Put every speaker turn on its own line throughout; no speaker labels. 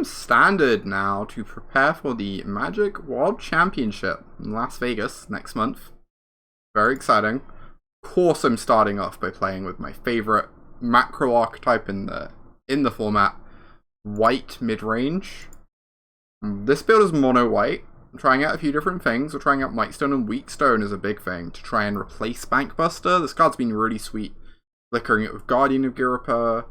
standard now to prepare for the Magic World Championship in Las Vegas next month. Very exciting. Of course, I'm starting off by playing with my favorite macro archetype in the format, white mid-range. This build is mono white. I'm trying out a few different things. We're trying out Mightstone and Weakstone is a big thing to try and replace Bankbuster. This card's been really sweet. Flickering it with Guardian of Ghirapur,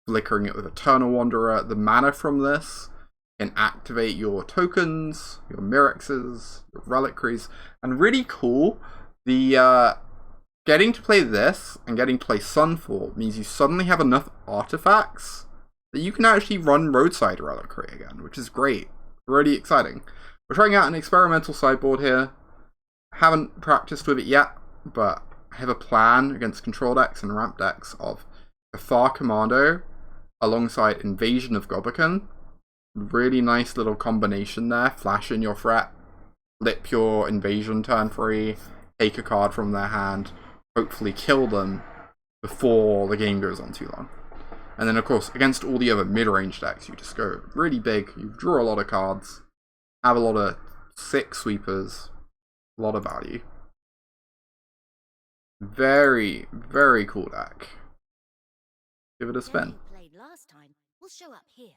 flickering it with Eternal Wanderer. The mana from this can activate your tokens, your Mirexes, your Reliquaries, and really cool, the getting to play this and getting to play Sunfall means you suddenly have enough artifacts that you can actually run Roadside Reliquary again, which is great. Really exciting. We're trying out an experimental sideboard here. Haven't practiced with it yet, but I have a plan against control decks and ramp decks of Cathar Commando alongside Invasion of Gobbeken. Really nice little combination there. Flash in your threat, flip your invasion turn 3, take a card from their hand, hopefully kill them before the game goes on too long. And then, of course, against all the other mid-range decks, you just go really big. You draw a lot of cards, have a lot of 6 sweepers, a lot of value. Very, very cool deck. Give it a spin.
Played last time will show up here.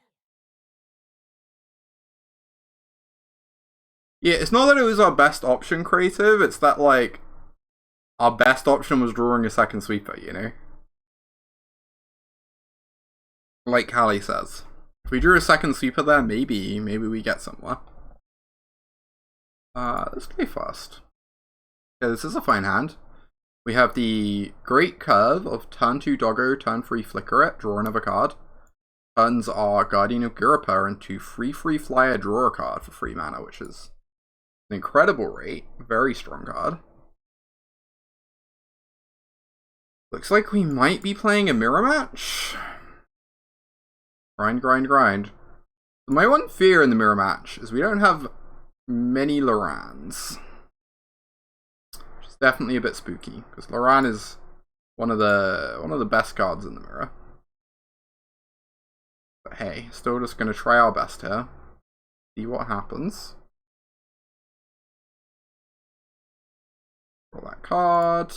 Yeah, it's not that it was our best option creative, it's that, like, our best option was drawing a second sweeper, you know? Like Callie says. If we drew a second sweeper there, maybe we get somewhere. Let's play fast. Yeah, this is a fine hand. We have the great curve of turn 2 Doggo, turn 3 Flicker it, draw another card. Turns our Guardian of Ghirapur into free flyer, draw a card for 3 mana, which is an incredible rate. Very strong card. Looks like we might be playing a mirror match. Grind. My one fear in the mirror match is we don't have many Lorans. Which is definitely a bit spooky, because Loran is one of the best cards in the mirror. But hey, still just gonna try our best here. See what happens. Roll that card.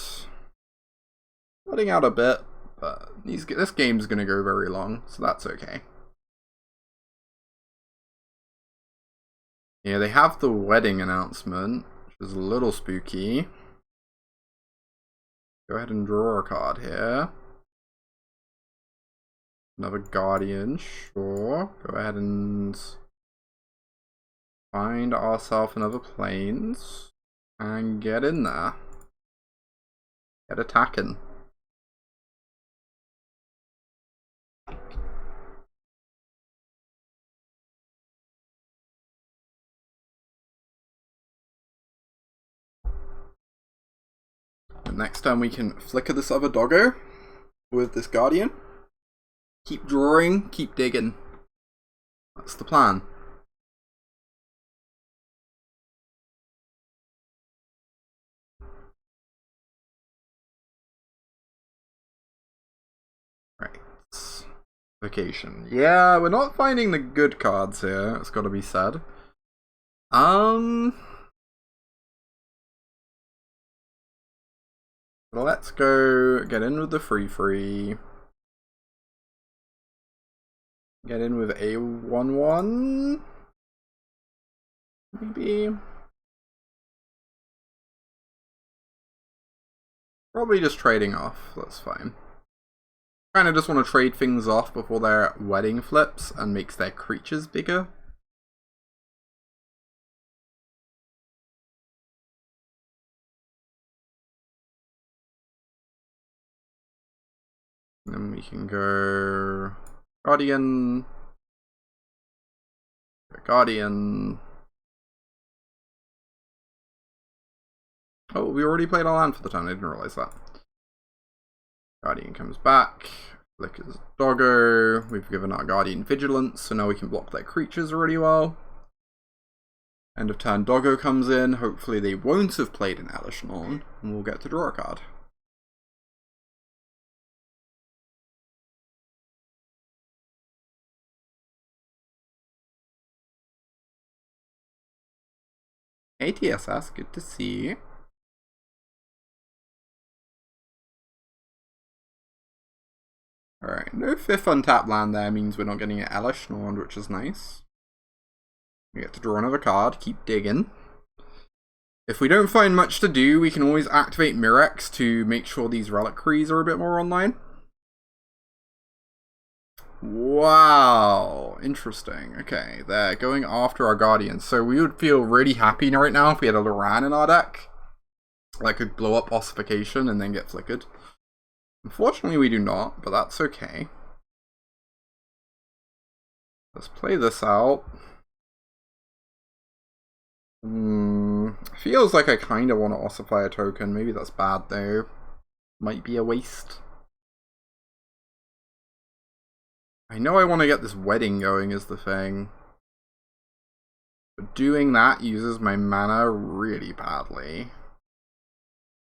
Letting out a bit, but this game's gonna go very long, so that's okay. Yeah, they have the wedding announcement, which is a little spooky. Go ahead and draw a card here. Another Guardian, sure. Go ahead and find ourselves another Plains and get in there. Get attacking. Next time we can flicker this other Doggo with this Guardian. Keep drawing, keep digging. That's the plan. Right. Vacation. Yeah, we're not finding the good cards here, it's gotta be said. Let's go get in with the free. Get in with a 1/1. Maybe. Probably just trading off, that's fine. Kinda just want to trade things off before their wedding flips and makes their creatures bigger. And then we can go Guardian. Oh, we already played our land for the turn, I didn't realize that. Guardian comes back, flickers Doggo. We've given our Guardian Vigilance, so now we can block their creatures really well. End of turn Doggo comes in, hopefully they won't have played an Elish Norn, and we'll get to draw a card. ATSS, good to see. Alright, no 5th untapped land there means we're not getting an Elish Nord, which is nice. We get to draw another card, keep digging. If we don't find much to do, we can always activate Mirex to make sure these reliquaries are a bit more online. Wow, interesting. Okay, they're going after our Guardians. So we would feel really happy right now if we had a Loran in our deck that could blow up Ossification and then get flickered. Unfortunately, we do not, but that's okay. Let's play this out. Feels like I kind of want to ossify a token. Maybe that's bad though. Might be a waste. I know I want to get this wedding going is the thing. But doing that uses my mana really badly.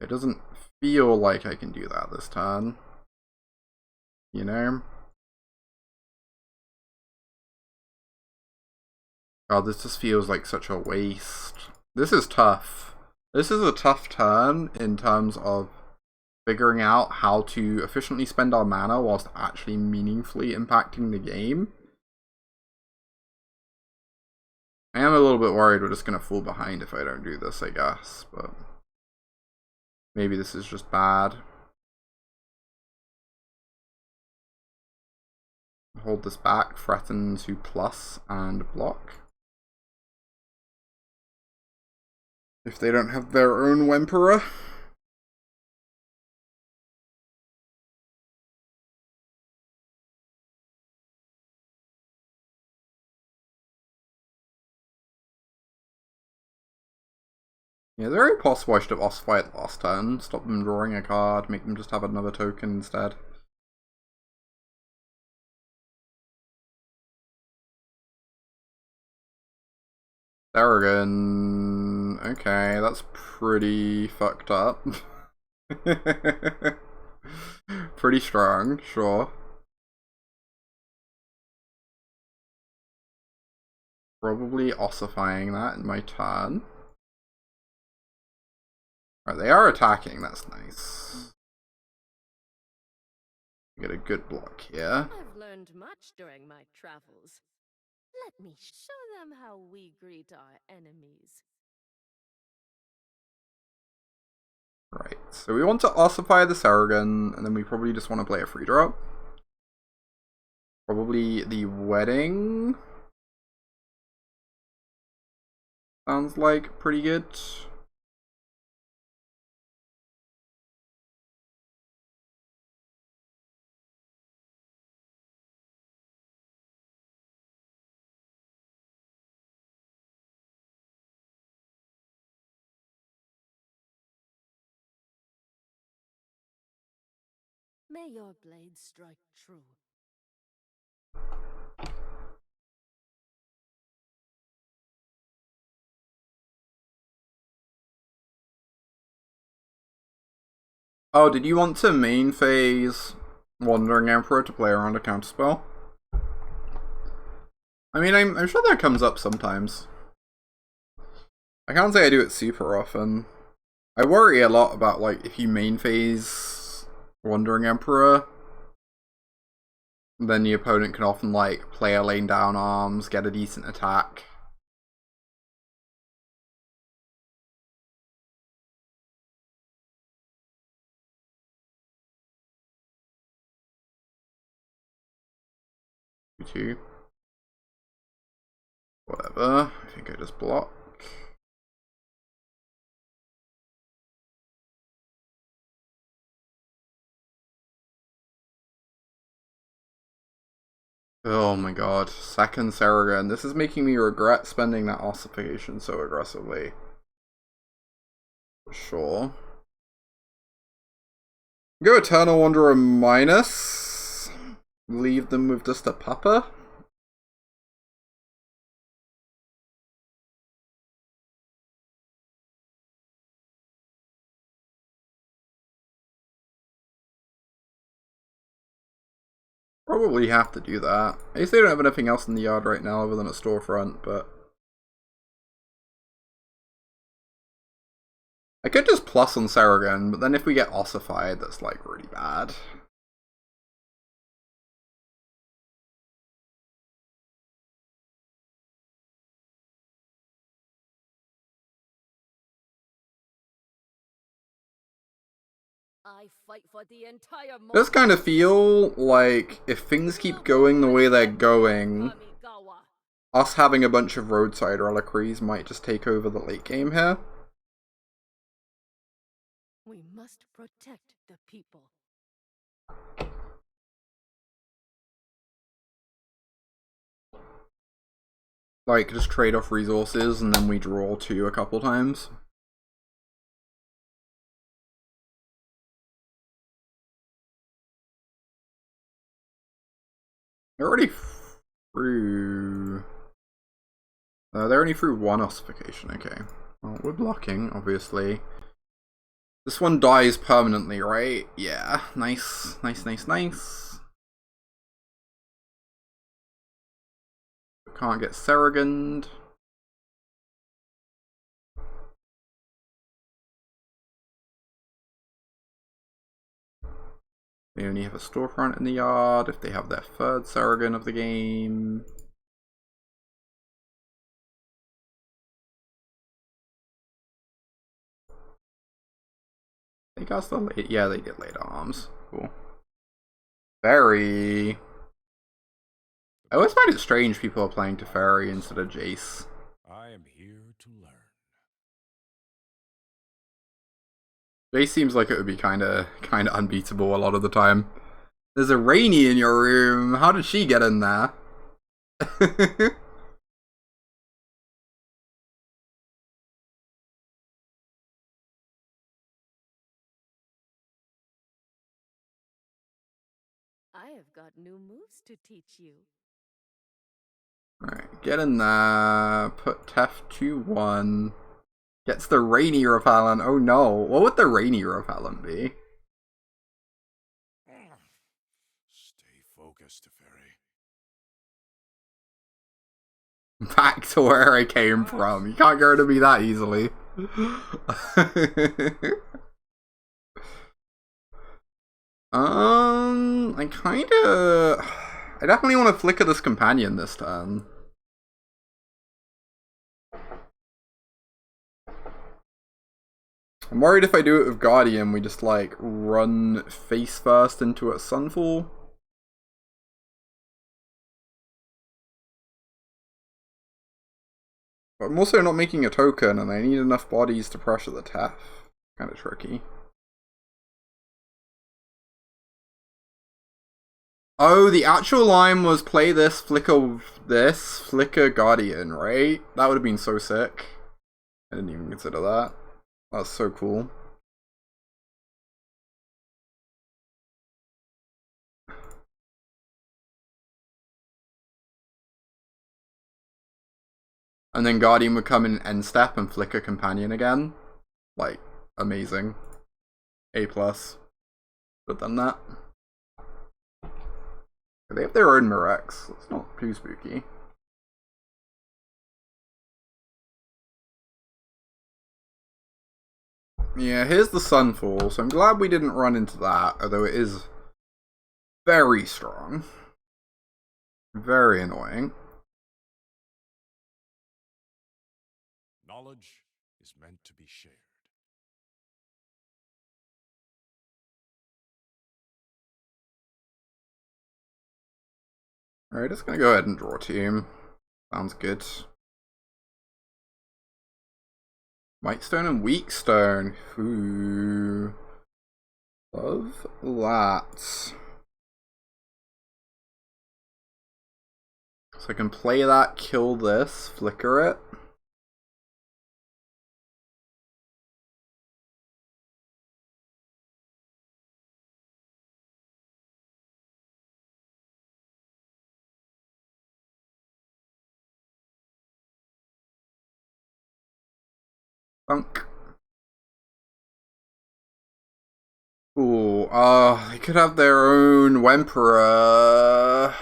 It doesn't feel like I can do that this turn. You know? Oh, this just feels like such a waste. This is tough. This is a tough turn in terms of figuring out how to efficiently spend our mana whilst actually meaningfully impacting the game. I am a little bit worried we're just going to fall behind if I don't do this, I guess, but maybe this is just bad. Hold this back, threaten to plus and block. If they don't have their own Wemperor. Yeah, very possible I should have ossified last turn. Stop them drawing a card, make them just have another token instead. Theragon. Okay, that's pretty fucked up. Pretty strong, sure. Probably ossifying that in my turn. Right, they are attacking, that's nice. Get a good block here.
I've learned much during my travels. Let me show them how we greet our enemies.
Right, so we want to ossify the Theragon, and then we probably just want to play a free drop. Probably the wedding. Sounds like pretty good.
May your blade strike true.
Oh, did you want to main phase Wandering Emperor to play around a counterspell? I mean, I'm sure that comes up sometimes. I can't say I do it super often. I worry a lot about, like, if you main phase Wandering Emperor, then the opponent can often, like, play a lane down arms, get a decent attack. Two. Whatever. I think I just block. Oh my god. Second Saragon. This is making me regret spending that ossification so aggressively. Sure. Go Eternal Wanderer minus. Leave them with just a pupper. Probably have to do that. I guess they don't have anything else in the yard right now other than a storefront, but I could just plus on Saragon, but then if we get ossified, that's like really bad.
I fight for the entire
I just kind of feel like if things keep going the way they're going, us having a bunch of roadside reliquaries might just take over the late game here.
We must protect the people.
Like, just trade off resources and then we draw 2 a couple times. They're already through... they're only through 1 ossification, okay. Well, we're blocking, obviously. This one dies permanently, right? Yeah, nice, nice, nice, nice. Can't get Saragoned. They only have a storefront in the yard if they have their 3rd Saragon of the game. They got the late, yeah, they did late arms. Cool. Very. I always find it strange people are playing Teferi instead of Jace.
I am here to learn.
Jace seems like it would be kind of unbeatable a lot of the time. There's a Rainy in your room. How did she get in there?
I have got new moves to teach you.
Alright, get in there. Put Tef 2-1. Gets the Rainy repellent. Oh no. What would the Rainy repellent be?
Stay focused, Teferi.
Back to where I came from. You can't get rid of me that easily. I definitely want to flicker this companion this turn. I'm worried if I do it with Guardian, we just like run face first into a Sunfall. But I'm also not making a token, and I need enough bodies to pressure the Tef. Kind of tricky. Oh, the actual line was play this, flicker Guardian, right? That would have been so sick. I didn't even consider that. That's so cool. And then Guardian would come in end step and flicker Companion again. Like, amazing. A+. But done that. They have their own Mirex. It's not too spooky. Yeah, here's the Sunfall, so I'm glad we didn't run into that, although it is very strong. Very annoying.
Knowledge is meant to be shared.
Alright, just gonna go ahead and draw team. Sounds good. Whitestone and Weakstone. Ooh. Love that. So I can play that, kill this, flicker it. Thunk. Ooh, they could have their own Wemperor.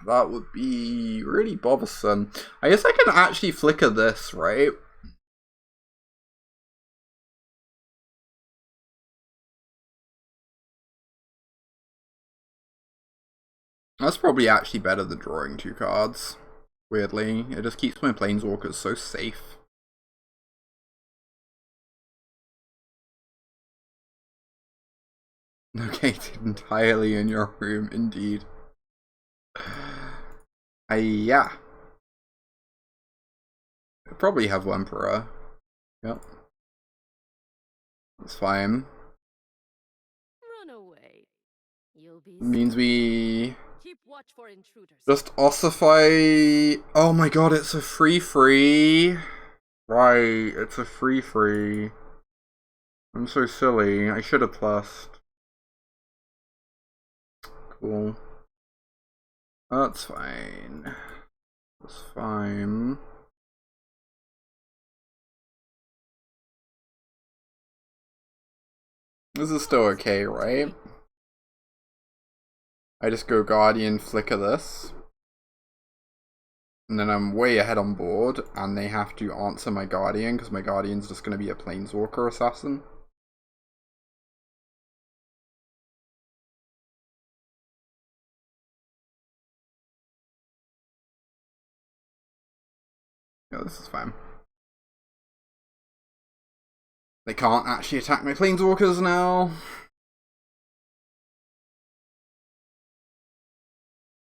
That would be really bothersome. I guess I can actually flicker this, right? That's probably actually better than drawing 2 cards. Weirdly, it just keeps my planeswalkers so safe. Located entirely in your room, indeed. Yeah. I probably have Emperor. Yep. That's fine.
Run away. You'll be
Means we
keep watch for intruders.
just ossify. Oh my god, it's a free. Right, it's a free. I'm so silly. I should have plussed. Cool. That's fine. That's fine. This is still okay, right? I just go Guardian, flicker this. And then I'm way ahead on board, and they have to answer my Guardian, because my Guardian's just going to be a Planeswalker assassin. Yeah, this is fine. They can't actually attack my Planeswalkers now.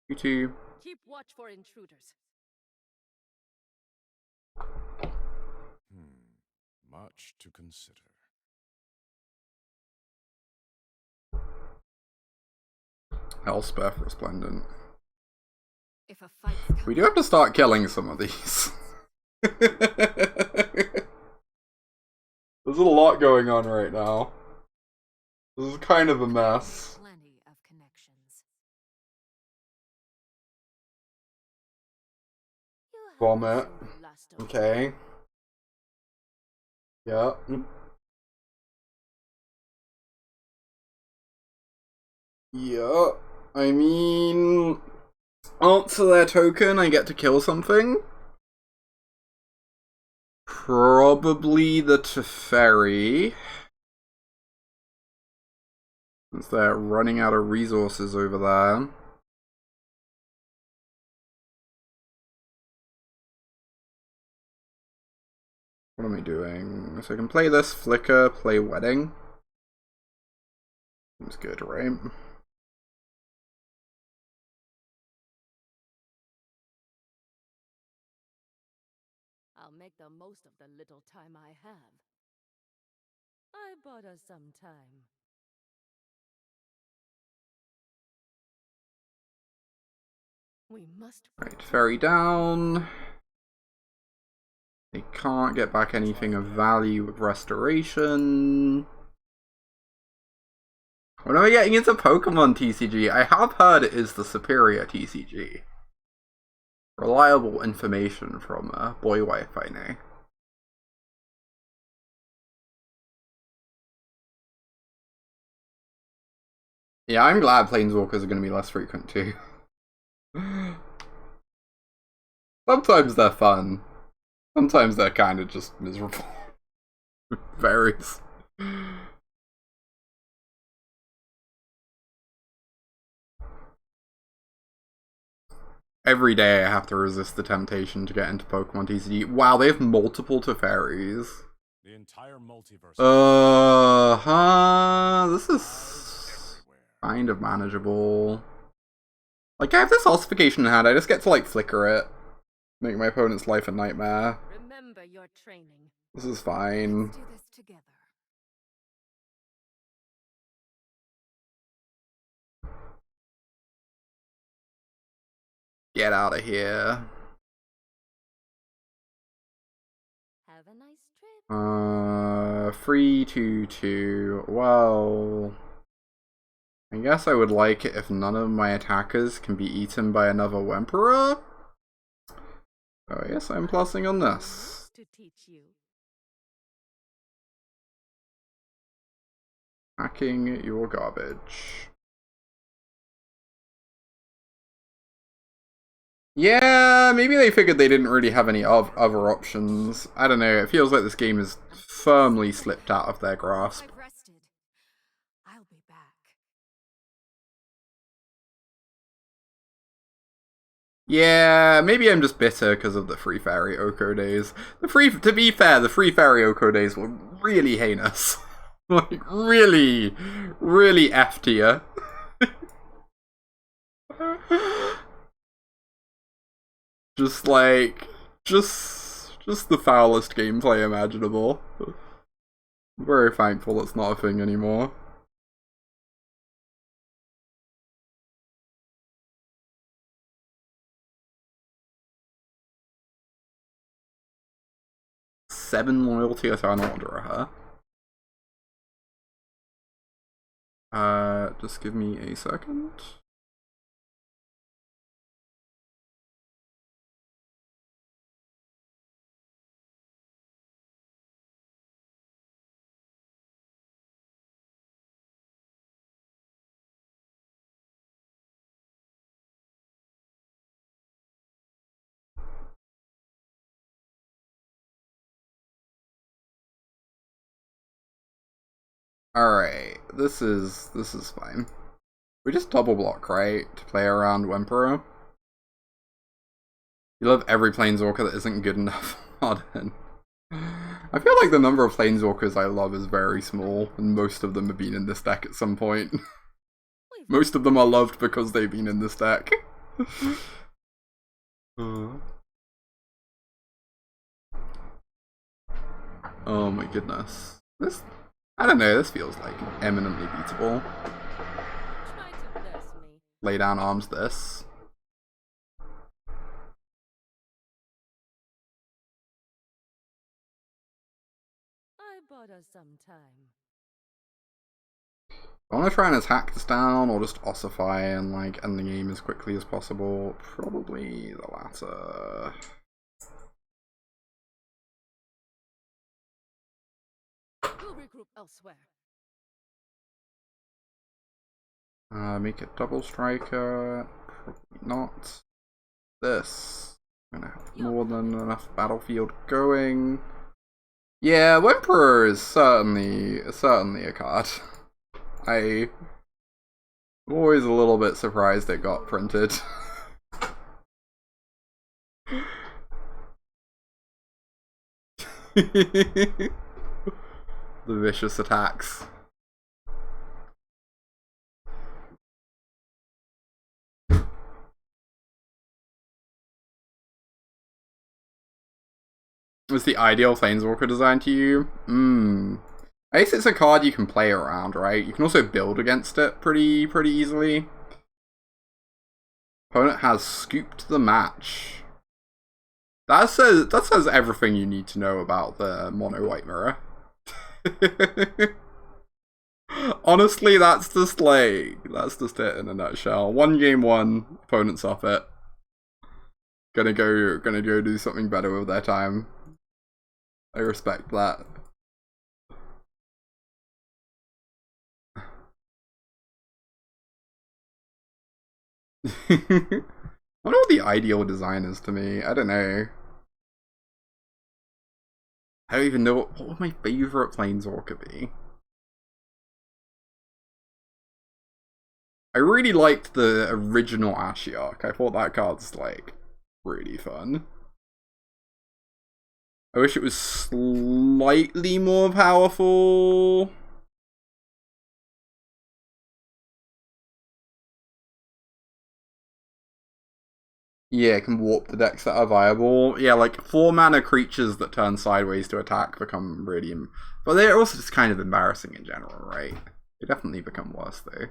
You two.
Keep watch for intruders.
Much to consider.
Elspeth Resplendent.
If a fight's
We do have to start killing some of these. There's a lot going on right now. This is kind of a mess.
plenty of connections.
You haven't
Vomit.
seen the last of
Okay. Yeah. Yeah. I mean, answer their token, I get to kill something. Probably the Teferi. Since they're running out of resources over there. What am I doing? So I can play this, flicker, play wedding. Seems good, right?
I'll make the most of the little time I have. I bought us some time. We must.
Right, ferry down. They can't get back anything of value with restoration. When am I getting into Pokemon TCG? I have heard it is the superior TCG. Reliable information from Boy Wife, I know. Yeah, I'm glad Planeswalkers are going to be less frequent too. Sometimes they're fun. Sometimes they're kind of just miserable. Varies. Every day I have to resist the temptation to get into Pokemon TCG. Wow, they have multiple Teferis.
The entire multiverse.
This is kind of manageable. Like, I have this ossification in hand, I just get to, like, flicker it. Make my opponent's life a nightmare.
Remember your training.
This is fine.
Let's do this together.
Get out of here.
Have a nice trip.
3/2/2. Well, I guess I would like it if none of my attackers can be eaten by another Wemperor. Oh, I guess I'm plussing on this.
To teach you.
Hacking your garbage. Yeah, maybe they figured they didn't really have any other options. I don't know, it feels like this game has firmly slipped out of their grasp.
I've rested.
Yeah, maybe I'm just bitter because of the Free Fairy Oko days. To be fair, the Free Fairy Oko days were really heinous. Like, really, really F tier. Just like, just the foulest gameplay imaginable. I'm very thankful it's not a thing anymore. Seven loyalty Eternal Wanderer, huh? Just give me a second. Alright, this is fine. We just double block, right? To play around Emperor. You love every Planeswalker that isn't good enough. Modern. I feel like the number of Planeswalkers I love is very small, and most of them have been in this deck at some point. Most of them are loved because they've been in this deck. Oh my goodness. I don't know, this feels like eminently beatable.
Try to bless me.
Lay down arms this.
I bought us some time.
I want to try and attack this down, or just ossify and like end the game as quickly as possible. Probably the latter.
We'll regroup elsewhere.
Make it double striker. Probably not. This. I'm gonna have more than enough battlefield going. Yeah, Emperor is certainly a card. I'm always a little bit surprised it got printed. The vicious attacks. Was the ideal Planeswalker design to you? I guess it's a card you can play around, right? You can also build against it pretty easily. Opponent has scooped the match. That says everything you need to know about the mono white mirror. Honestly, that's just it in a nutshell. 1 game 1, opponent's off it. Gonna go do something better with their time. I respect that. I wonder what the ideal design is to me. I don't know. I don't even know what would my favorite Planeswalker be. I really liked the original Ashiok. I thought that card's like really fun. I wish it was slightly more powerful. Yeah, it can warp the decks that are viable. Yeah, like 4 mana creatures that turn sideways to attack become really... But they're also just kind of embarrassing in general, right? They definitely become worse, though.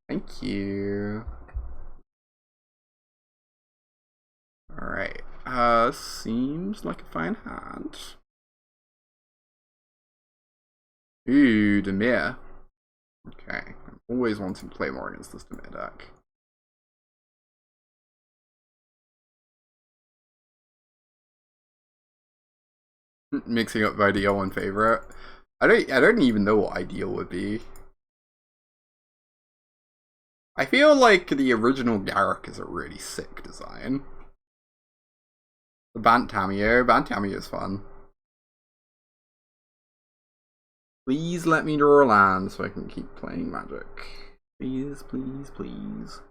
Thank you. Alright. Seems like a fine hand. Ooh, Dimir. Okay. I'm always wanting to play more against this Dimir deck. Mixing up ideal and favorite. I don't even know what ideal would be. I feel like the original Garruk is a really sick design. The Bantamio is fun. Please let me draw a land so I can keep playing Magic. Please, please, please.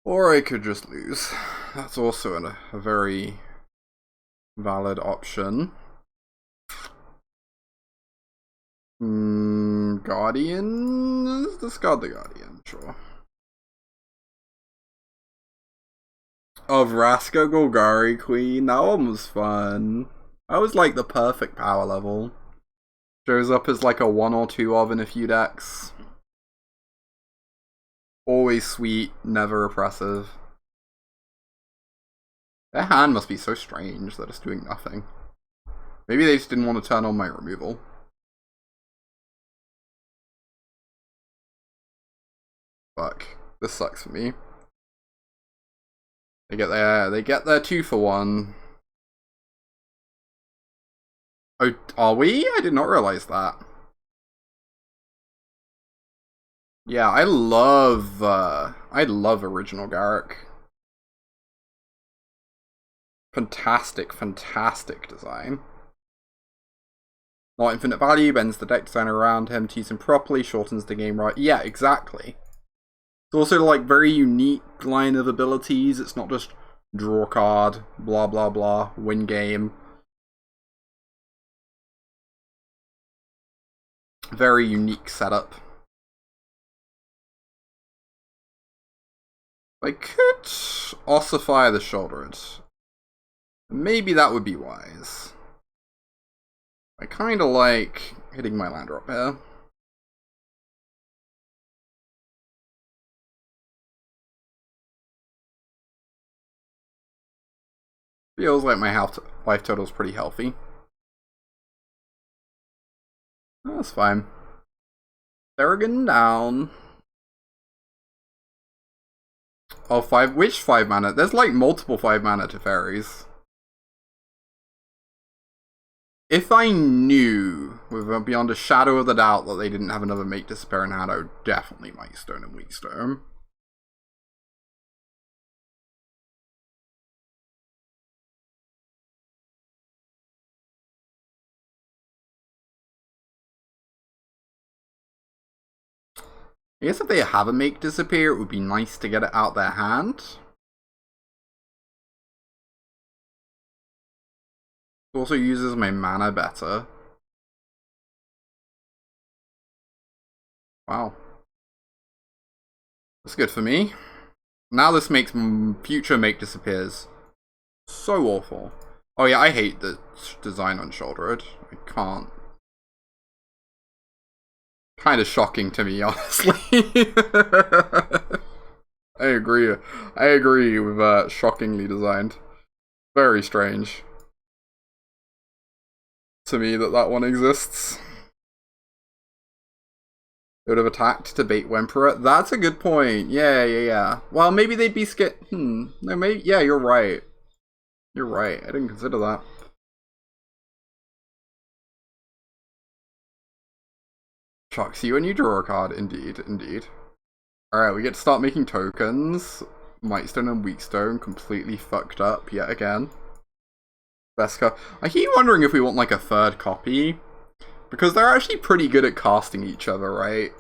Or I could just lose. That's also a very valid option. Guardian? Let's discard the Guardian, sure. Of Vraska Golgari Queen, that one was fun. That was like the perfect power level. Shows up as like a 1 or 2 of in a few decks. Always sweet, never oppressive. Their hand must be so strange that it's doing nothing. Maybe they just didn't want to turn on my removal. Fuck. This sucks for me. They get their 2 for 1. Oh, are we? I did not realize that. Yeah, I love original Garrick. Fantastic, fantastic design. Not infinite value, bends the deck design around him to use him properly, shortens the game right. Yeah, exactly. It's also like very unique line of abilities. It's not just draw card, blah blah blah, win game. Very unique setup. I could ossify the shouldered. Maybe that would be wise. I kind of like hitting my land drop here. Feels like my life total is pretty healthy. That's fine. Theragon down. Oh, 5. Which 5 mana? There's like multiple 5 mana to fairies. If I knew, beyond a shadow of the doubt, that they didn't have another Make Disappear in hand, I would definitely Mighty Stone and Weak Stone. I guess if they have a Make Disappear, it would be nice to get it out their hand. It also uses my mana better. Wow. That's good for me. Now this makes future Make Disappears so awful. Oh yeah, I hate the design on Shouldered. I can't. Kind of shocking to me, honestly. I agree. I agree with shockingly designed. Very strange to me that one exists. They would have attacked to bait Wemperor. That's a good point. Yeah. Well, maybe they'd be scared. No, maybe. Yeah, you're right. You're right. I didn't consider that. Shocks you when you draw a card. Indeed. Alright, we get to start making tokens. Mighty Stone and Weak Stone completely fucked up yet again. Best card. I keep wondering if we want like a 3rd copy. Because they're actually pretty good at casting each other, right?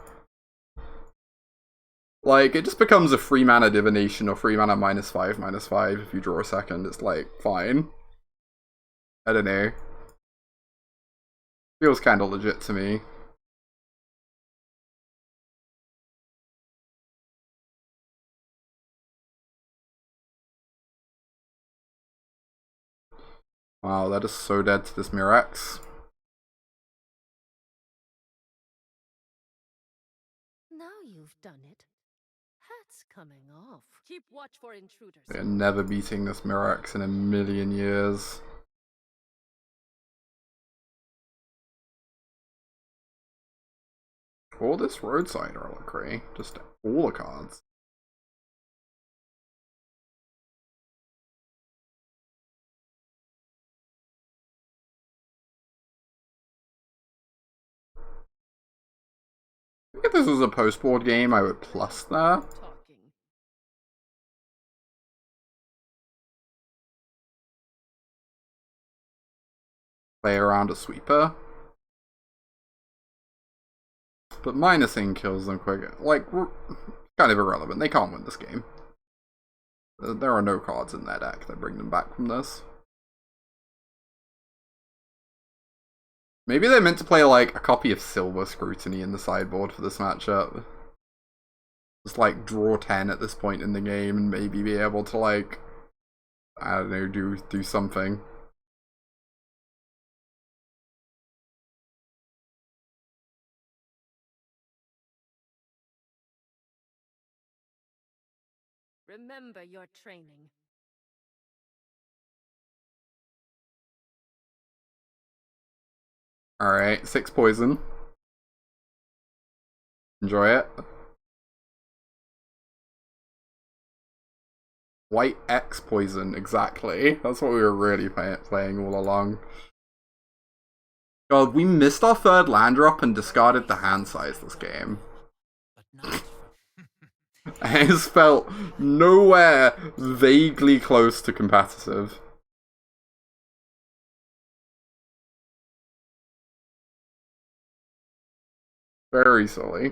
Like, it just becomes a 3 mana divination or 3 mana -5/-5 if you draw a 2nd. It's like, fine. I don't know. Feels kind of legit to me. Wow, that is so dead to this Mirax.
Now you've done it. Hat's coming off. Keep watch for intruders.
We're never beating this Mirax in a million years. All this roadside reliquary. Just all the cards. If this was a post-board game, I would plus that. play around a sweeper. But minusing kills them quicker. Like, kind of irrelevant. They can't win this game. There are no cards in their deck that bring them back from this. Maybe they meant to play, like, a copy of Silver Scrutiny in the sideboard for this matchup. Just, like, draw 10 at this point in the game and maybe be able to, like, I don't know, do something.
Remember your training.
Alright, 6 poison. Enjoy it. White X poison, exactly. That's what we were really playing all along. God, we missed our third land drop and discarded the hand size this game. It's felt nowhere vaguely close to competitive. Very silly.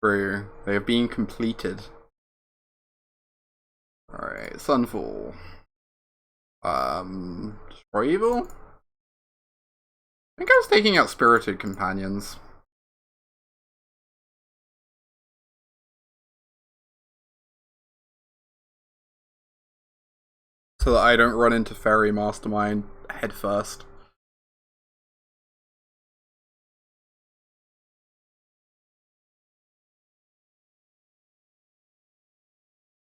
True. They have been completed. Alright, Sunfall. Destroy Evil? I think I was taking out Spirited Companions. So that I don't run into Fairy Mastermind head first.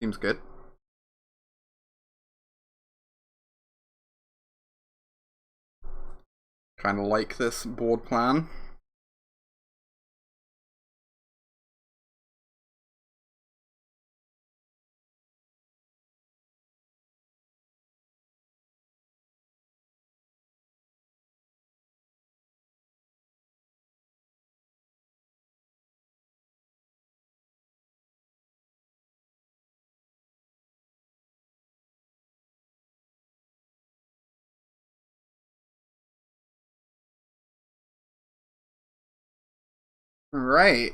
Seems good. Kind of like this board plan. Alright.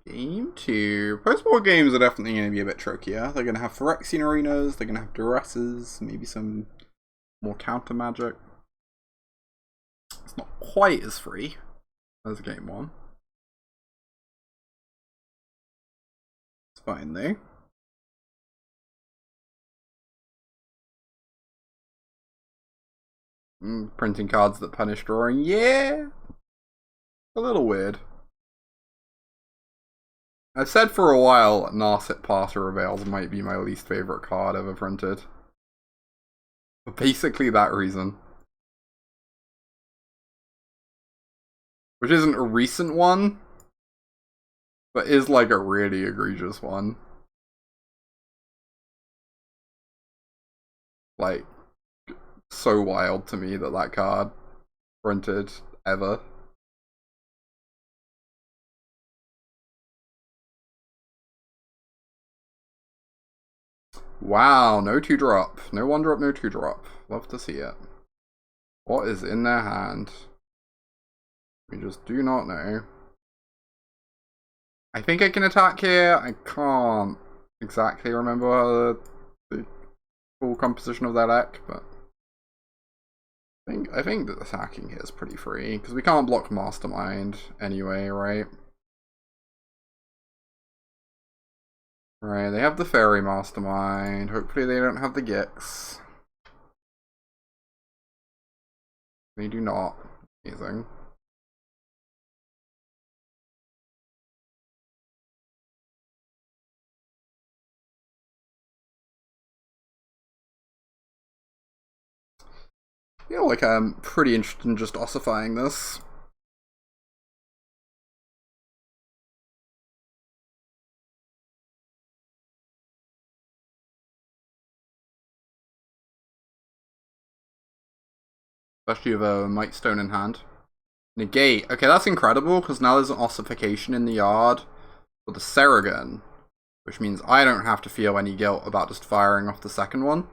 Game 2. Post-board games are definitely going to be a bit trickier. They're going to have Phyrexian arenas, they're going to have duresses, maybe some more counter magic. It's not quite as free as game 1. It's fine though. Printing cards that punish drawing. Yeah! A little weird. I've said for a while Narset Parter Avails might be my least favorite card ever printed. For basically that reason. Which isn't a recent one, but is like a really egregious one. Like, so wild to me that that card printed ever. Wow, no 2-drop. No 1-drop, no 2-drop. Love to see it. What is in their hand? We just do not know. I think I can attack here. I can't exactly remember the full composition of that deck, but I think that attacking here is pretty free, because we can't block Mastermind anyway, right? Right, they have the Fairy Mastermind. Hopefully they don't have the Gix. They do not. Amazing. I feel like I'm pretty interested in just ossifying this. especially with a Might Stone in hand. Negate. Okay, that's incredible, because now there's an ossification in the yard for the Seragon, which means I don't have to feel any guilt about just firing off the second one.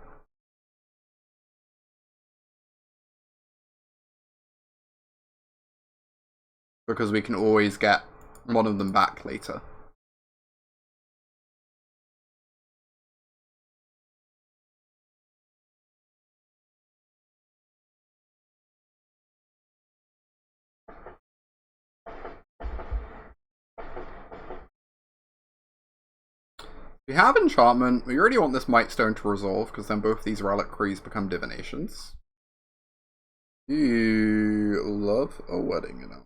Because we can always get one of them back later. We have enchantment. We already want this Might Stone to resolve, because then both these reliquaries become divinations. You love a wedding announcement.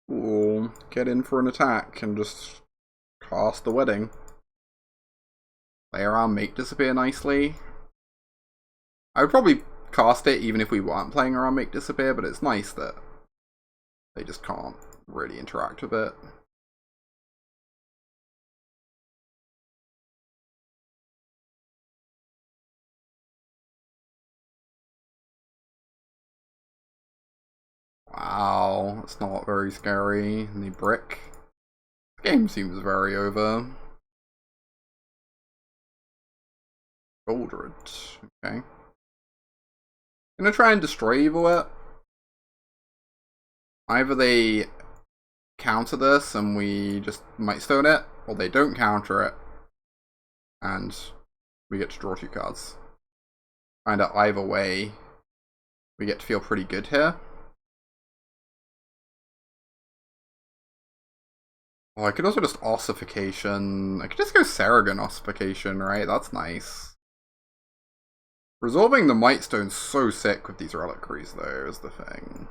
We'll get in for an attack and just cast the wedding. Play around, make disappear nicely. I would probably cast it even if we weren't playing around make disappear, but it's nice that they just can't really interact with it. Wow, it's not very scary. And the brick. The game seems very over. Goldred. Okay. Gonna try and destroy Evil It. Either they counter this and we just Might Stone it, or they don't counter it and we get to draw 2 cards. Kinda either way, we get to feel pretty good here. Oh, I could also just Ossification. I could just go Seragon Ossification, right? That's nice. Resolving the Might Stone's so sick with these reliquaries, though, is the thing.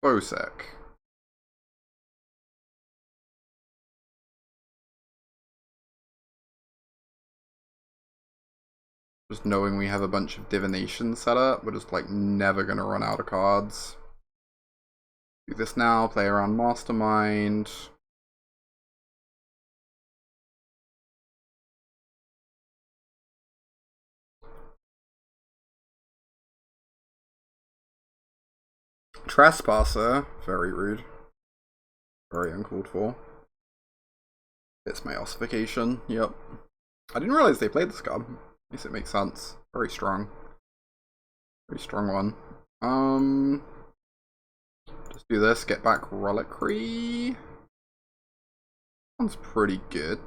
So sick. Just knowing we have a bunch of divination set up, we're just like never gonna run out of cards. Do this now, play around Mastermind. Trespasser, very rude. Very uncalled for. It's my ossification, yep. I didn't realize they played this card. At least it makes sense. Very strong. Very strong one. Just do this, get back Reliquary. Sounds pretty good.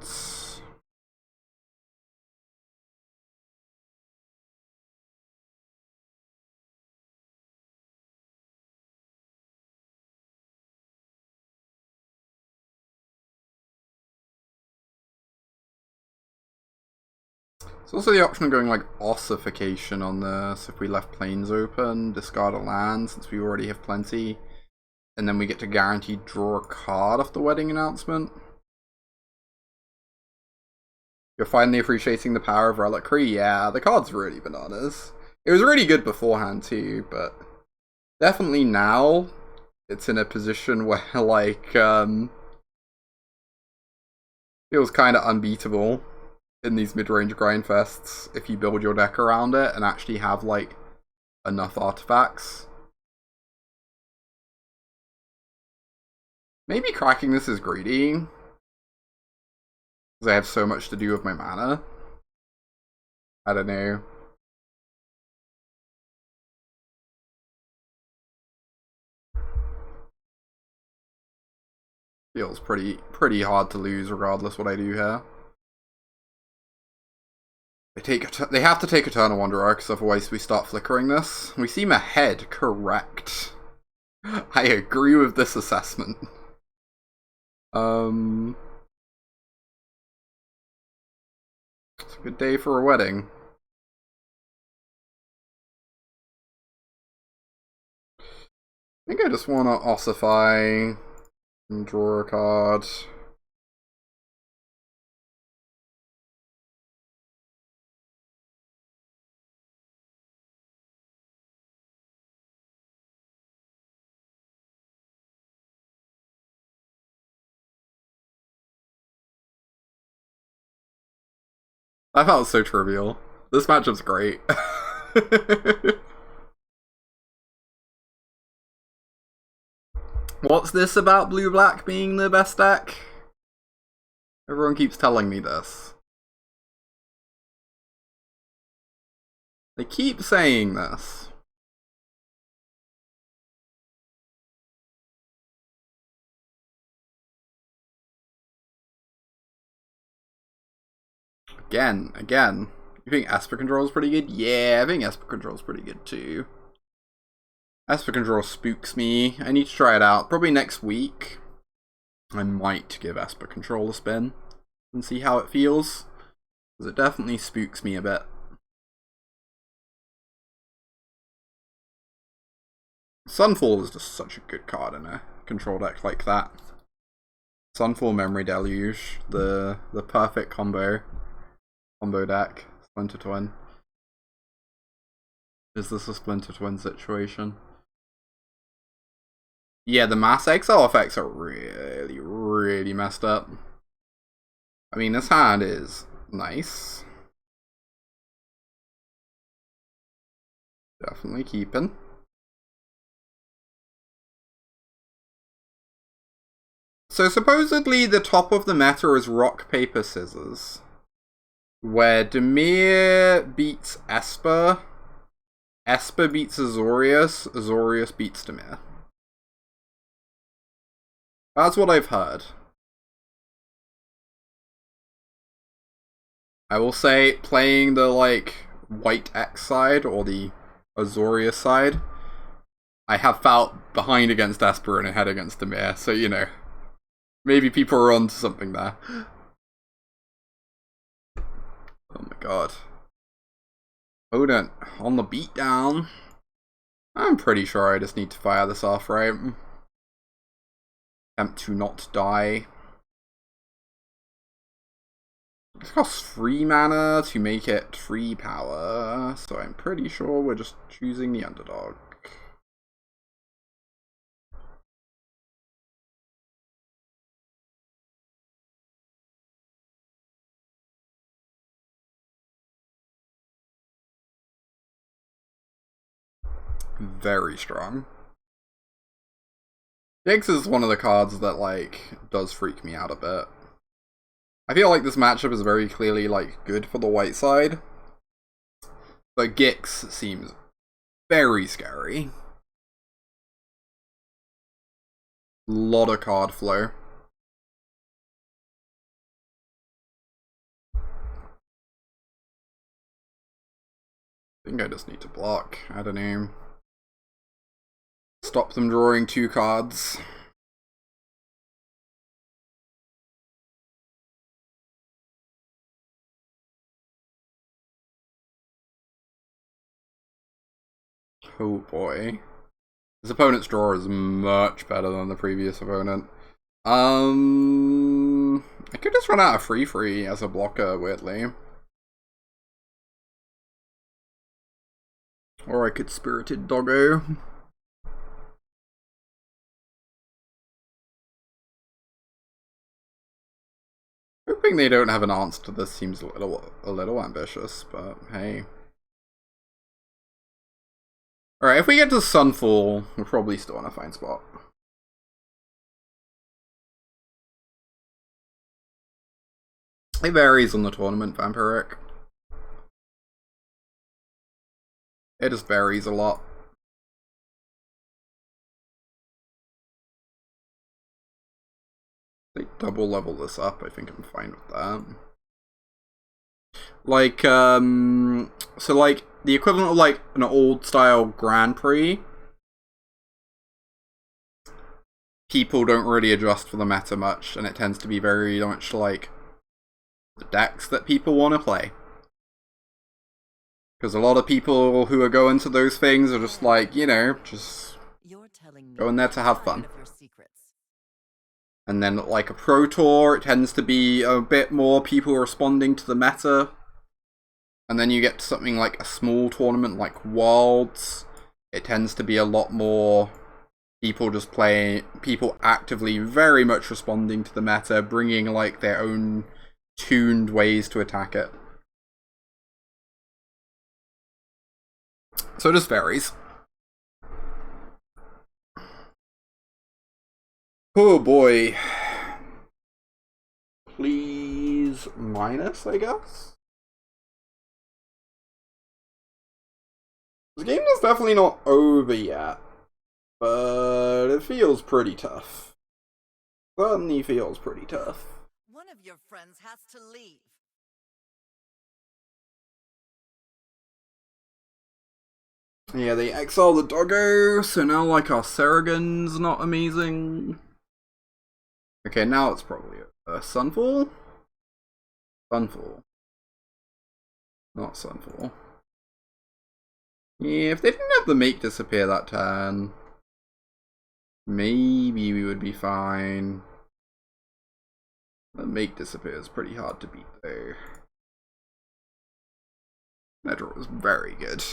There's also the option of going like ossification on this if we left planes open, discard a land since we already have plenty, and then we get to guaranteed draw a card off the wedding announcement. You're finally appreciating the power of Reliquary? Yeah, the card's really bananas. It was really good beforehand too, but definitely now it's in a position where like feels kind of unbeatable in these mid-range grindfests if you build your deck around it and actually have like enough artifacts. Maybe cracking this is greedy because I have so much to do with my mana. I don't know. Feels pretty hard to lose regardless what I do here. They have to take Eternal Wanderer, because otherwise we start flickering this. We seem ahead, correct. I agree with this assessment. It's a good day for a wedding. I think I just want to ossify and draw a card. That felt so trivial. This matchup's great. What's this about blue-black being the best deck? Everyone keeps telling me this. They keep saying this. Again. You think Esper Control is pretty good? Yeah, I think Esper Control is pretty good too. Esper Control spooks me. I need to try it out. Probably next week. I might give Esper Control a spin and see how it feels. Because it definitely spooks me a bit. Sunfall is just such a good card in a control deck like that. Sunfall Memory Deluge, the perfect combo deck. Splinter Twin. Is this a Splinter Twin situation? Yeah, the Mass Exile effects are really, really messed up. I mean, this hand is nice. Definitely keeping. So supposedly the top of the meta is rock, paper, scissors. Where Dimir beats Esper. Esper beats Azorius. Azorius beats Dimir. That's what I've heard. I will say, playing the, White X side, or the Azorius side, I have felt behind against Esper and ahead against Dimir, so, you know. Maybe people are onto something there. Oh my god. Odin, on the beatdown. I'm pretty sure I just need to fire this off, right? Attempt to not die. It costs 3 mana to make it 3 power, so I'm pretty sure we're just choosing the underdog. Very strong. Gix is one of the cards that, does freak me out a bit. I feel like this matchup is very clearly, good for the white side. But Gix seems very scary. Lot of card flow. I think I just need to block. I don't know. Stop them drawing 2 cards. Oh boy. His opponent's draw is much better than the previous opponent. I could just run out of free as a blocker, weirdly. Or I could Spirited Doggo. Hoping they don't have an answer to this seems a little ambitious, but hey. Alright, if we get to Sunfall, we're probably still in a fine spot. It varies on the tournament, Vampiric. It just varies a lot. They double level this up, I think I'm fine with that. So the equivalent of an old style Grand Prix, people don't really adjust for the meta much, and it tends to be very much the decks that people want to play. Because a lot of people who are going to those things are just just going there to have fun. And then a Pro Tour, it tends to be a bit more people responding to the meta. And then you get to something like a small tournament like Worlds. It tends to be a lot more people just playing, people actively very much responding to the meta, bringing their own tuned ways to attack it. So does fairies. Oh boy. Please minus, I guess? This game is definitely not over yet, but it feels pretty tough. Certainly feels pretty tough.
One of your friends has to leave.
Yeah, they exile the doggo, so now like our Saragon's not amazing. Okay, now it's probably Sunfall? Sunfall. Not Sunfall. Yeah, if they didn't have the make disappear that turn, maybe we would be fine. The make disappear is pretty hard to beat though. That draw was very good.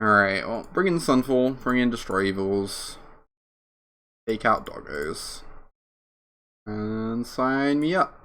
Alright, well, bring in Sunfall, bring in Destroy Evils, take out doggos, and sign me up.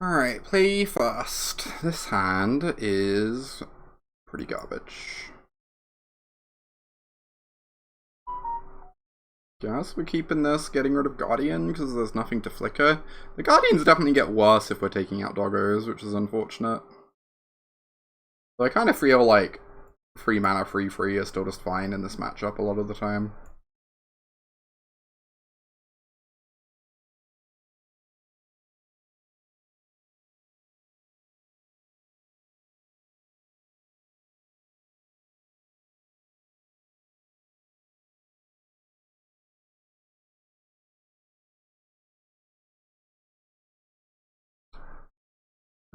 Alright, play first. This hand is pretty garbage. Guess we're keeping this, getting rid of Guardian, because there's nothing to flicker. The Guardians definitely get worse if we're taking out doggos, which is unfortunate. So I kind of feel like 3 mana free is still just fine in this matchup a lot of the time.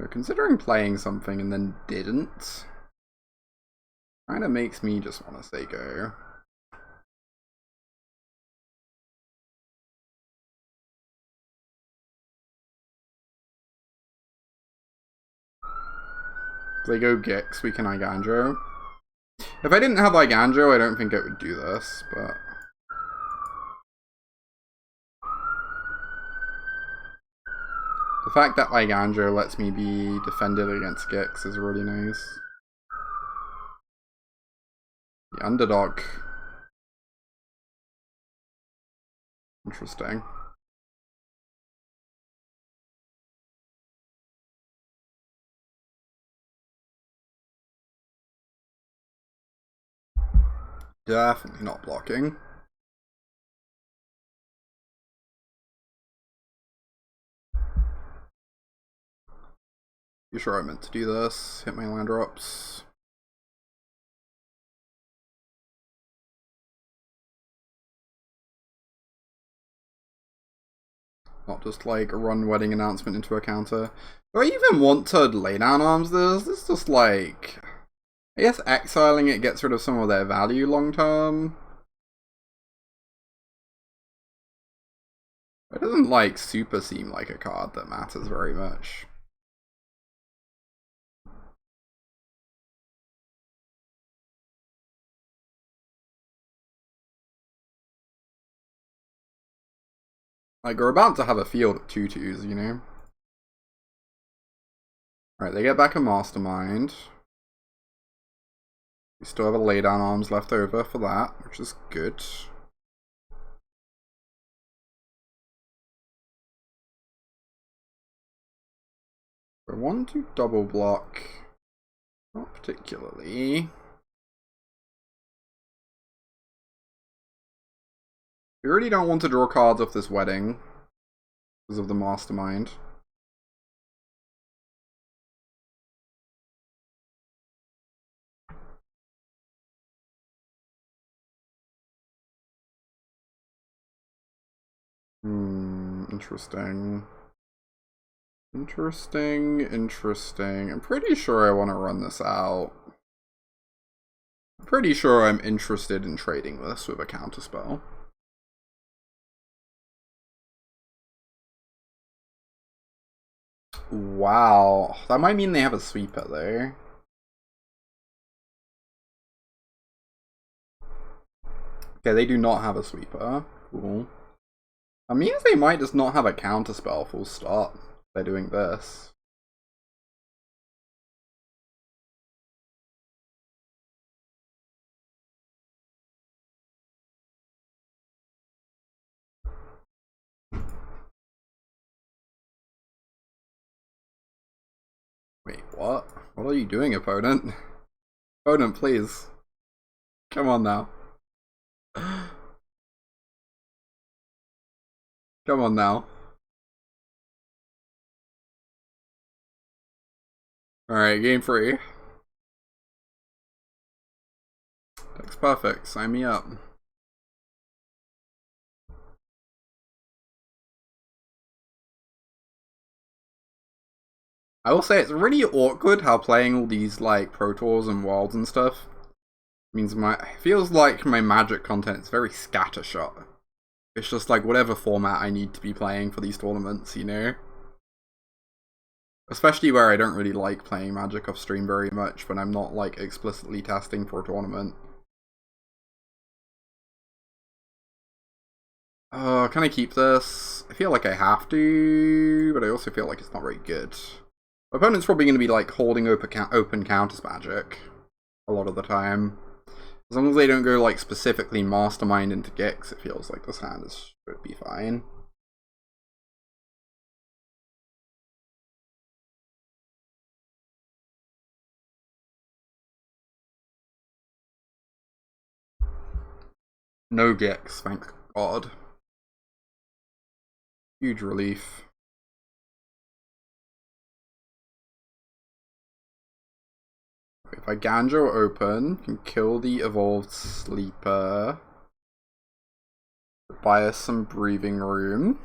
So considering playing something and then didn't, kind of makes me just want to say go. If they go Gix, we can Igandro. If I didn't have Igandro, I don't think it would do this, but... the fact that Igandro lets me be defended against Gix is really nice. The underdog. Interesting. Definitely not blocking. You sure I meant to do this? Hit my land drops. Not just like a run wedding announcement into a counter. Do I even want to lay down arms this? This is just like... I guess exiling it gets rid of some of their value long term. It doesn't like super seem like a card that matters very much. Like, we're about to have a field of 2/2s, you know? Alright, they get back a Mastermind. We still have a laydown arms left over for that, which is good. I want to double block. Not particularly. We really don't want to draw cards off this wedding because of the Mastermind. Interesting. Interesting. I'm pretty sure I want to run this out. I'm pretty sure I'm interested in trading this with a counterspell. Wow. That might mean they have a sweeper though. Okay, they do not have a sweeper. Cool. That means they might just not have a counterspell, full stop. They're doing this. Wait, what? What are you doing, opponent? Opponent, please. Come on now. Come on now. Alright, game 3. Deck's perfect, sign me up. I will say it's really awkward how playing all these like Pro Tours and Worlds and stuff means it feels like my Magic content is very scattershot. It's just like whatever format I need to be playing for these tournaments, you know? Especially where I don't really like playing Magic off stream very much when I'm not like explicitly testing for a tournament. Can I keep this? I feel like I have to, but I also feel like it's not very good. My opponent's probably going to be like holding open counters Magic a lot of the time. As long as they don't go like specifically Mastermind into Gix, it feels like this hand should be fine. No Gix, thank God. Huge relief. If I Ganjo open, can kill the evolved sleeper. Buy us some breathing room.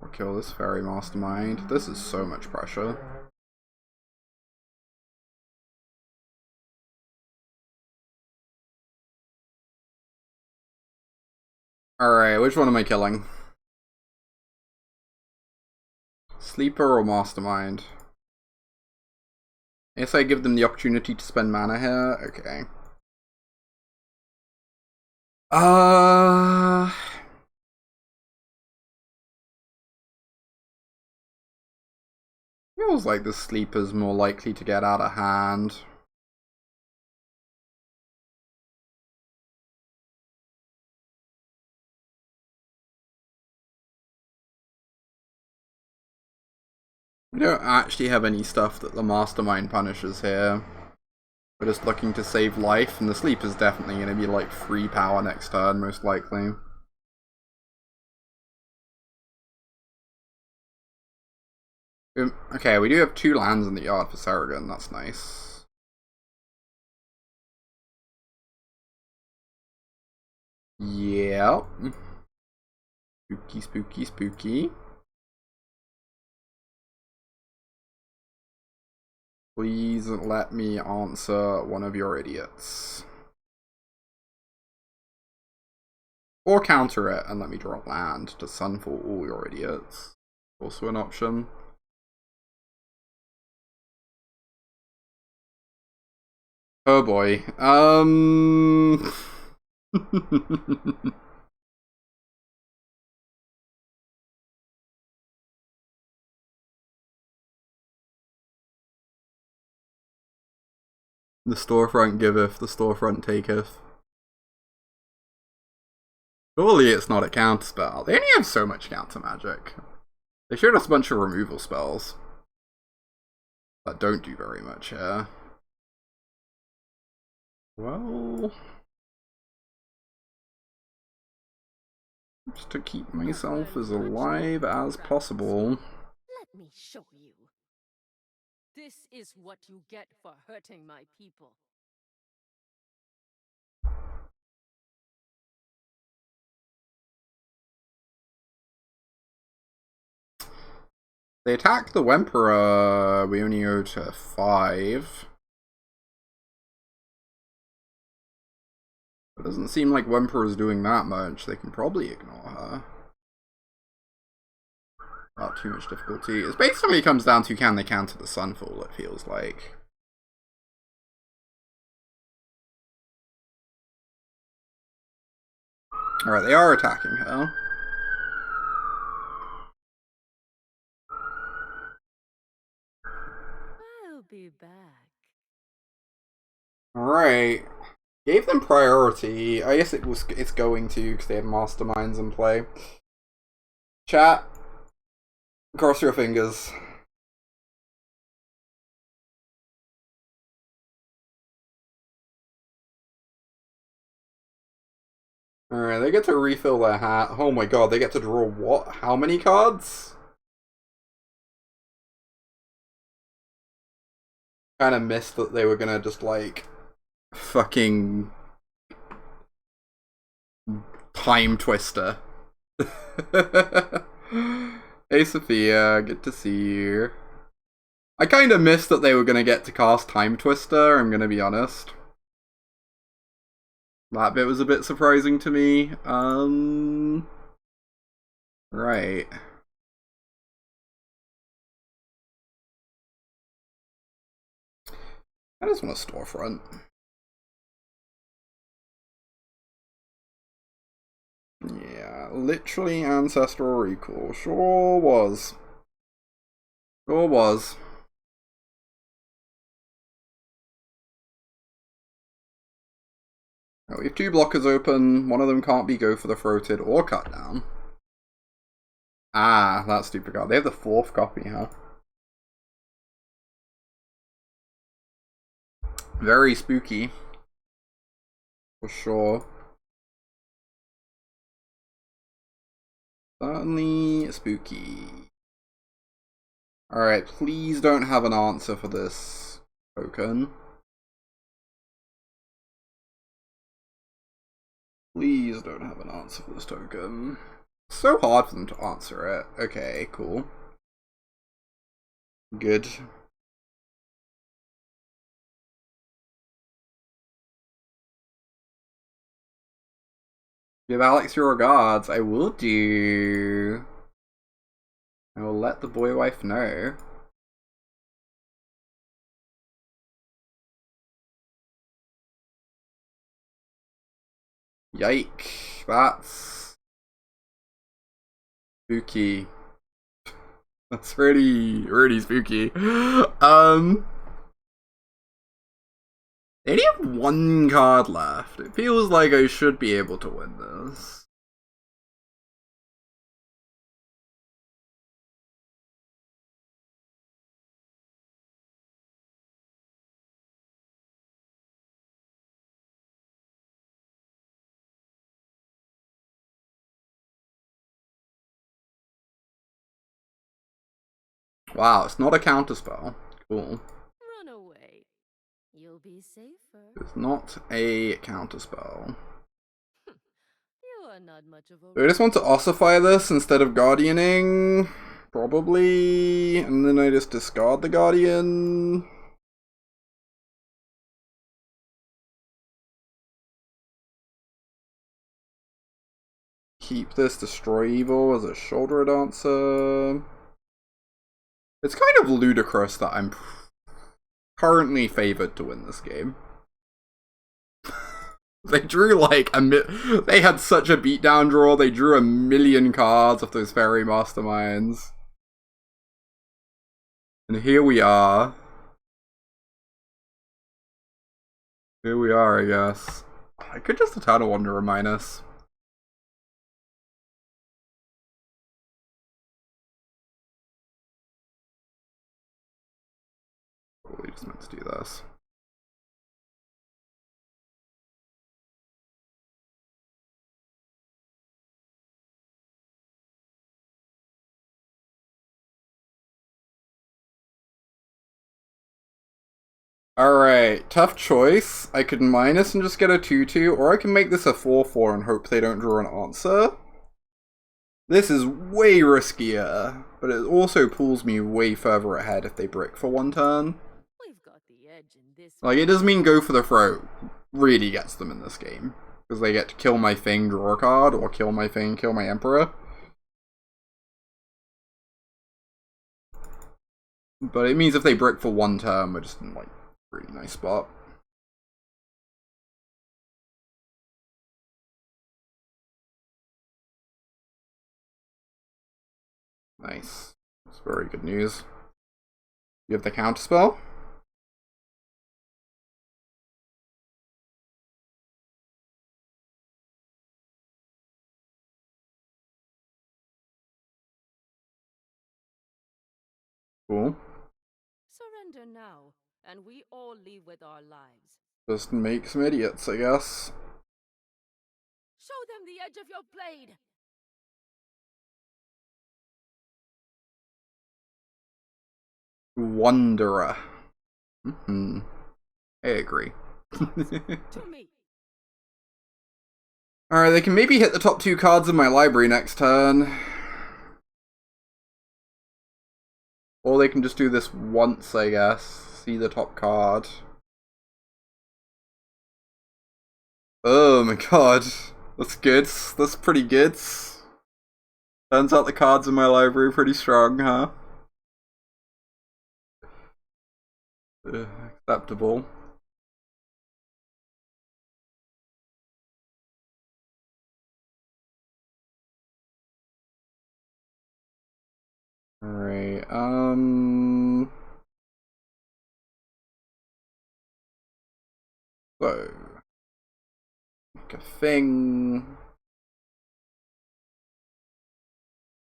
Or kill this fairy mastermind. This is so much pressure. Alright, which one am I killing? Sleeper or mastermind? I guess I give them the opportunity to spend mana here. Okay. Feels like the sleeper's more likely to get out of hand. We don't actually have any stuff that the mastermind punishes here. We're just looking to save life, and the sleeper's definitely going to be like free power next turn, most likely. Okay, we do have 2 lands in the yard for Saragon, that's nice. Yeah. Spooky, spooky, spooky. Please let me answer one of your idiots. Or counter it and let me draw land to sunfall all your idiots. Also an option. Oh boy. The storefront giveth, the storefront taketh. Surely it's not a counter spell. They only have so much counter magic. They showed us a bunch of removal spells that don't do very much here. Well, just to keep myself as alive as possible.
Let me show you. This is what you get for hurting my people.
They attack the Wemperor. We only go to 5. It doesn't seem like Wemperor is doing that much. They can probably ignore her. Not too much difficulty. It basically comes down to can they counter the Sunfall, it feels like. Alright, they are attacking her.
I'll be back.
Alright. Gave them priority. I guess it's going to because they have masterminds in play. Chat. Cross your fingers. Alright, they get to refill their hat. Oh my god, they get to draw what? How many cards? Kinda missed that they were gonna just like fucking time twister. Hey Sophia, good to see you. I kinda missed that they were gonna get to cast Time Twister, I'm gonna be honest. That bit was a bit surprising to me. Right. I just want a storefront. Yeah, literally Ancestral Recall. Sure was. Sure was. Oh, we have 2 blockers open. One of them can't be Go for the Throated or Cut Down. Ah, that stupid card. They have the 4th copy, huh? Very spooky. For sure. Certainly spooky. Alright, please don't have an answer for this token. Please don't have an answer for this token. So hard for them to answer it. Okay, cool. Good. Give Alex your regards. I will do. I will let the boy wife know. Yike. That's spooky. That's really, really spooky. They only have 1 card left. It feels like I should be able to win this. Wow, it's not a counterspell. Cool.
Run away. You'll be safer.
It's not a counterspell.
You are not much of a.
Do I just want to ossify this instead of guardianing? Probably. And then I just discard the guardian. Keep this Destroy Evil as a shoulder dancer. It's kind of ludicrous that I'm currently favored to win this game. They drew like they had such a beatdown draw, they drew 1,000,000 cards off those fairy masterminds. And here we are. Here we are, I guess. I could just Eternal Wanderer minus. Probably just meant to do this. Alright, tough choice. I could minus and just get a 2-2, or I can make this a 4-4 and hope they don't draw an answer. This is way riskier, but it also pulls me way further ahead if they brick for one turn.
We've got the edge in this
Like, it doesn't mean go for the throat really gets them in this game. Because they get to kill my thing, draw a card, or kill my thing, kill my emperor. But it means if they brick for one turn, we're just in, like, a really nice spot. Nice. That's very good news. You have the counterspell? Cool.
surrender now, and we all leave with our lives.
Just make some idiots, I guess.
Show them the edge of your blade.
Wanderer. I agree.
To me.
Alright, they can maybe hit the top 2 cards in my library next turn. Or they can just do this once, I guess. See the top card. Oh my god. That's good. That's pretty good. Turns out the cards in my library are pretty strong, huh? Acceptable. Alright, so, make a thing.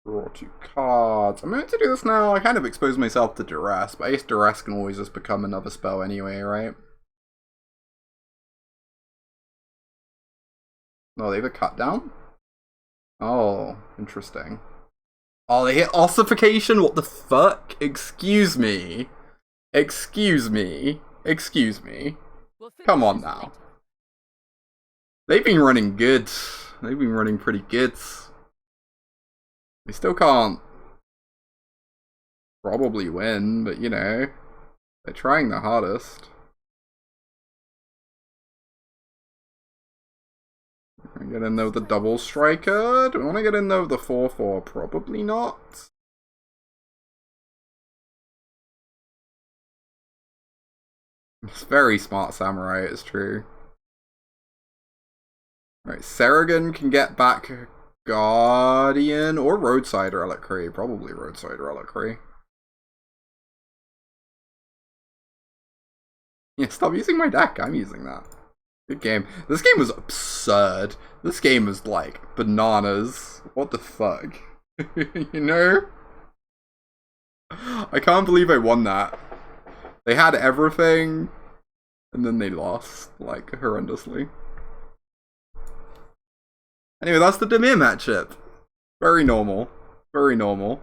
Draw 2 cards. I'm going to do this now. I kind of expose myself to duress, but I guess duress can always just become another spell anyway, right? No, they have a cut down? Oh, interesting. Oh, they hit ossification? What the fuck? Excuse me. Excuse me. Excuse me.
We'll finish
Come on
this
now.
later.
They've been running good. They've been running pretty good. They still can't probably win, but you know, they're trying their hardest. I get in there with the double striker. Do I want to get in there with the 4/4? Probably not. It's very smart samurai, it's true. Right, Saragon can get back Guardian or Roadside Reliquary. Probably Roadside Reliquary. Yeah, stop using my deck. I'm using that. Good game. This game was absurd. This game was like bananas. What the fuck? You know? I can't believe I won that. They had everything, and then they lost, like, horrendously. Anyway, that's the Demir matchup. Very normal. Very normal.